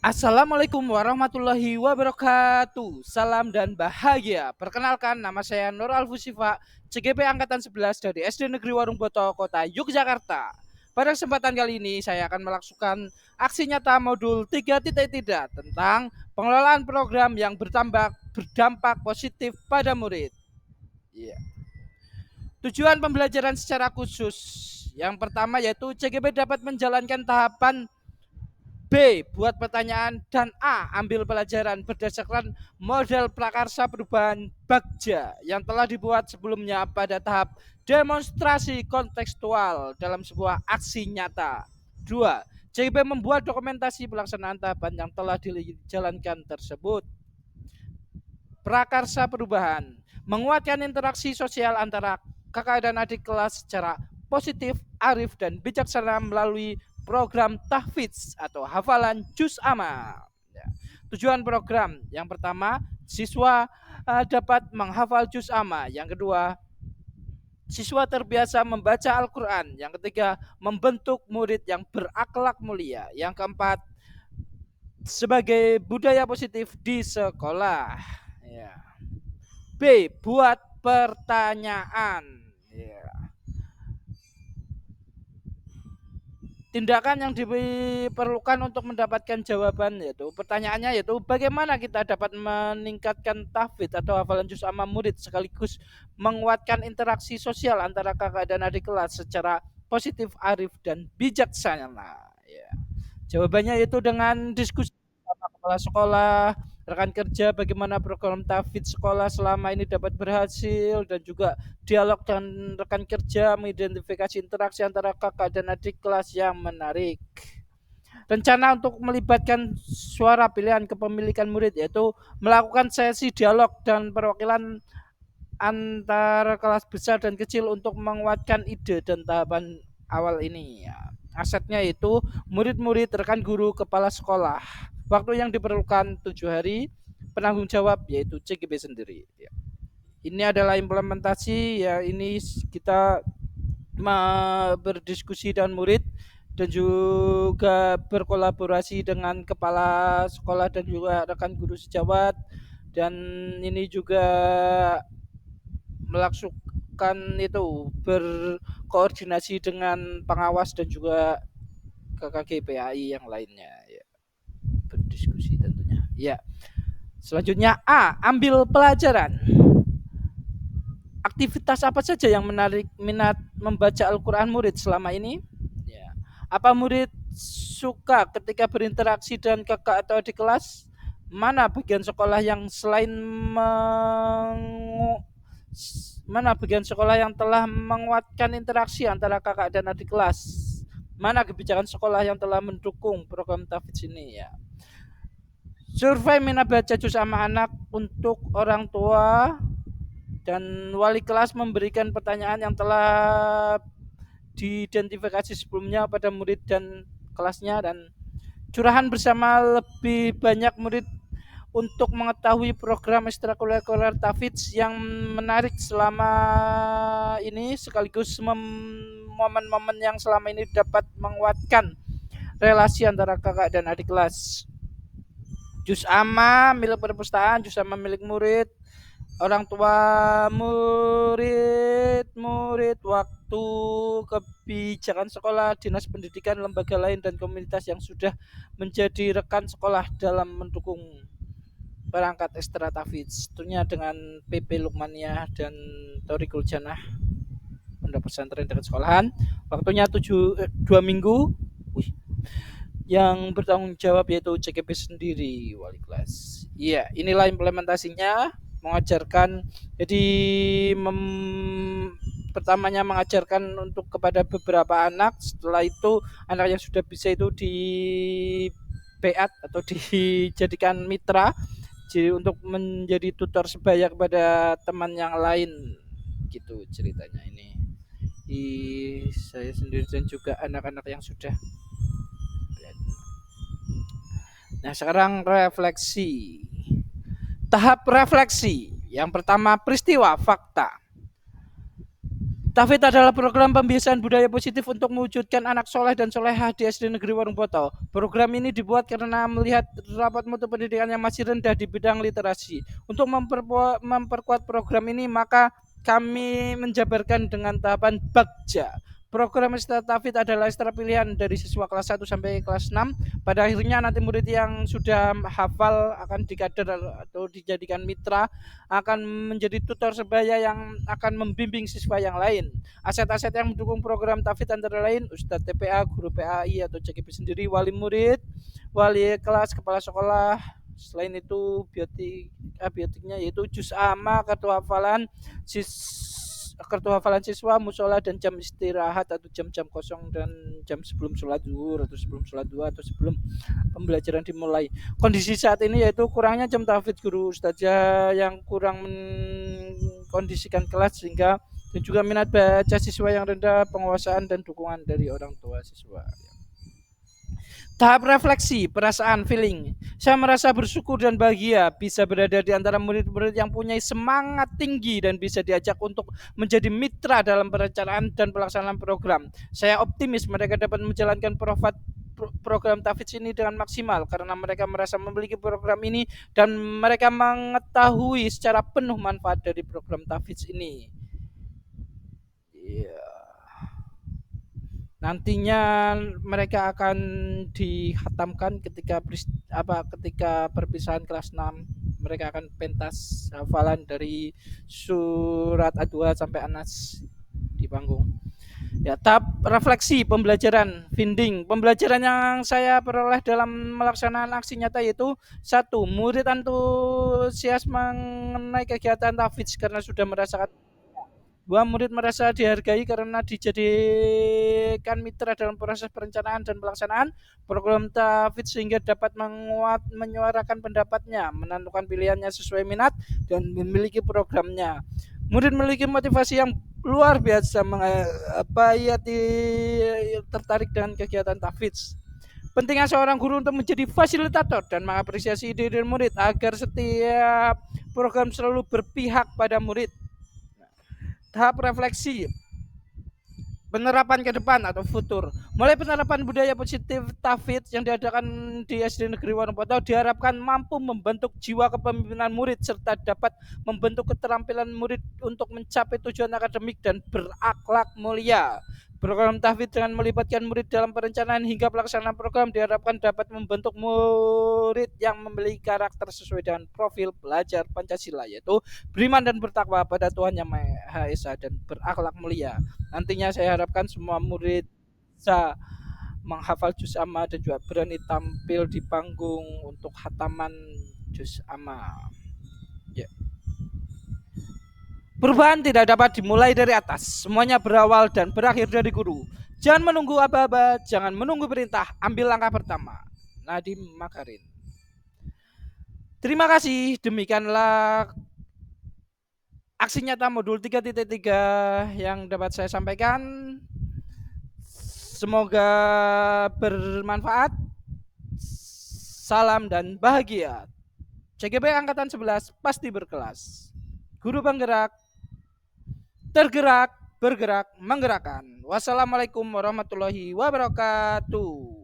Assalamualaikum warahmatullahi wabarakatuh. Salam dan bahagia. Perkenalkan, nama saya Nur Alfusifa, CGP Angkatan 11 dari SD Negeri Warung Boto, Kota Yogyakarta. Pada kesempatan kali ini, saya akan melakukan aksi nyata modul 3.3 tentang pengelolaan program yang berdampak positif pada murid. Yeah. Tujuan pembelajaran secara khusus. Yang pertama yaitu CGP dapat menjalankan tahapan B. Buat pertanyaan. Dan A. Ambil pelajaran berdasarkan model prakarsa perubahan Bagja yang telah dibuat sebelumnya pada tahap demonstrasi kontekstual dalam sebuah aksi nyata. 2. CIP membuat dokumentasi pelaksanaan tahapan yang telah dijalankan tersebut. Prakarsa perubahan menguatkan interaksi sosial antara kakak dan adik kelas secara positif, arif, dan bijaksana melalui program tahfidz atau hafalan juz amma. Ya. Tujuan program yang pertama, siswa dapat menghafal juz amma. Yang kedua, siswa terbiasa membaca Al-Quran. Yang ketiga, membentuk murid yang berakhlak mulia. Yang keempat, sebagai budaya positif di sekolah. Ya. B. Buat pertanyaan. Ya. Tindakan yang diperlukan untuk mendapatkan jawaban yaitu pertanyaannya yaitu bagaimana kita dapat meningkatkan tahfidz atau hafalan juz amma murid sekaligus menguatkan interaksi sosial antara kakak dan adik kelas secara positif, arif, dan bijaksana. Ya. Jawabannya itu dengan diskusi sama kepala sekolah, rekan kerja, bagaimana program tahfidz sekolah selama ini dapat berhasil, dan juga dialog dengan rekan kerja mengidentifikasi interaksi antara kakak dan adik kelas yang menarik. Rencana untuk melibatkan suara pilihan kepemilikan murid yaitu melakukan sesi dialog dan perwakilan antara kelas besar dan kecil untuk menguatkan ide dan tahapan awal ini. Ya. Asetnya itu murid-murid, rekan guru, kepala sekolah. Waktu yang diperlukan 7 hari, penanggung jawab yaitu CGP sendiri. Ya. Ini adalah implementasi ya, ini kita berdiskusi dengan murid dan juga berkolaborasi dengan kepala sekolah dan juga rekan guru sejawat, dan ini juga melakukan itu berkoordinasi dengan pengawas dan juga KKG PAI yang lainnya ya, berdiskusi tentunya ya. Selanjutnya A. Ambil pelajaran. Aktivitas apa saja yang menarik minat membaca Al-Quran murid selama ini? Ya. Apa murid suka ketika berinteraksi dengan kakak atau adik kelas? Mana bagian sekolah yang selain mana bagian sekolah yang telah menguatkan interaksi antara kakak dan adik kelas? Mana kebijakan sekolah yang telah mendukung program tahfidz ini ya? Survei minat baca juz sama anak untuk orang tua dan wali kelas memberikan pertanyaan yang telah diidentifikasi sebelumnya pada murid dan kelasnya, dan curahan bersama lebih banyak murid untuk mengetahui program ekstrakurikuler tahfidz yang menarik selama ini sekaligus momen-momen yang selama ini dapat menguatkan relasi antara kakak dan adik kelas. Juz amma milik perpustakaan, juz amma milik murid, orang tua murid, waktu, kebijakan sekolah, dinas pendidikan, lembaga lain, dan komunitas yang sudah menjadi rekan sekolah dalam mendukung perangkat ekstra tahfidz, tentunya dengan PP Lukmania dan Thoriqul Jannah, pondok pesantren dekat sekolahan. Waktunya 2 minggu. Yang bertanggung jawab yaitu CGP sendiri, wali kelas. Iya, inilah implementasinya. Mengajarkan, jadi pertamanya mengajarkan untuk kepada beberapa anak, setelah itu anak yang sudah bisa itu di beat atau dijadikan mitra, jadi untuk menjadi tutor sebaya kepada teman yang lain, gitu ceritanya ini. Saya sendiri dan juga anak-anak yang sudah. Nah, sekarang refleksi. Tahap refleksi. Yang pertama, peristiwa fakta. Tafid adalah program pembiasaan budaya positif untuk mewujudkan anak soleh dan solehah di SD Negeri Warung Poto. Program ini dibuat karena melihat rapat mutu pendidikan yang masih rendah di bidang literasi. Untuk memperkuat program ini, maka kami menjabarkan dengan tahapan Bagja. Program ekstra Tafid adalah ekstra pilihan dari siswa kelas 1 sampai kelas 6. Pada akhirnya nanti murid yang sudah hafal akan dikader atau dijadikan mitra, akan menjadi tutor sebaya yang akan membimbing siswa yang lain. Aset-aset yang mendukung program Tafid antara lain Ustadz TPA, guru PAI atau CGP sendiri, wali murid, wali kelas, kepala sekolah. Selain itu biotiknya yaitu juz amma, kartu hafalan siswa, musola dan jam istirahat atau jam-jam kosong dan jam sebelum sholat zuhur atau sebelum sholat duha atau sebelum pembelajaran dimulai. Kondisi saat ini yaitu kurangnya jam tahfidz guru ustazah yang kurang mengkondisikan kelas sehingga dan juga minat baca siswa yang rendah, penguasaan dan dukungan dari orang tua siswa. Tahap refleksi, perasaan, feeling. Saya merasa bersyukur dan bahagia bisa berada di antara murid-murid yang punya semangat tinggi dan bisa diajak untuk menjadi mitra dalam perencanaan dan pelaksanaan program. Saya optimis mereka dapat menjalankan program Tafidz ini dengan maksimal karena mereka merasa memiliki program ini dan mereka mengetahui secara penuh manfaat dari program Tafidz ini. Yeah. Nantinya mereka akan dihatamkan ketika perpisahan kelas 6. Mereka akan pentas hafalan dari surat A2 sampai Anas di panggung. Ya, tahap refleksi pembelajaran, finding. Pembelajaran yang saya peroleh dalam melaksanakan aksi nyata yaitu 1. Murid antusias mengenai kegiatan Tafidz karena sudah merasakan. 2. Murid merasa dihargai karena dijadikan mitra dalam proses perencanaan dan pelaksanaan program Tafidz sehingga dapat menyuarakan pendapatnya, menentukan pilihannya sesuai minat dan memiliki programnya. Murid memiliki motivasi yang luar biasa tertarik dengan kegiatan Tafidz. Pentingnya seorang guru untuk menjadi fasilitator dan mengapresiasi ide-ide murid agar setiap program selalu berpihak pada murid. Tahap refleksi, penerapan ke depan atau futur. Mulai penerapan budaya positif Tafidz yang diadakan di SD Negeri Warung Poto diharapkan mampu membentuk jiwa kepemimpinan murid serta dapat membentuk keterampilan murid untuk mencapai tujuan akademik dan berakhlak mulia. Program Tafidz dengan melibatkan murid dalam perencanaan hingga pelaksanaan program diharapkan dapat membentuk murid yang memiliki karakter sesuai dengan profil belajar Pancasila, yaitu beriman dan bertakwa pada Tuhan Yang Maha Esa dan berakhlak mulia. Nantinya saya harapkan semua murid bisa menghafal juz amma dan juga berani tampil di panggung untuk khataman juz amma. Ya. Perubahan tidak dapat dimulai dari atas. Semuanya berawal dan berakhir dari guru. Jangan menunggu aba-aba, jangan menunggu perintah, ambil langkah pertama. Nadiem Makarin. Terima kasih, demikianlah aksi nyata modul 3.3 yang dapat saya sampaikan. Semoga bermanfaat. Salam dan bahagia. CGP Angkatan 11 pasti berkelas. Guru penggerak, tergerak, bergerak, menggerakkan. Wassalamualaikum warahmatullahi wabarakatuh.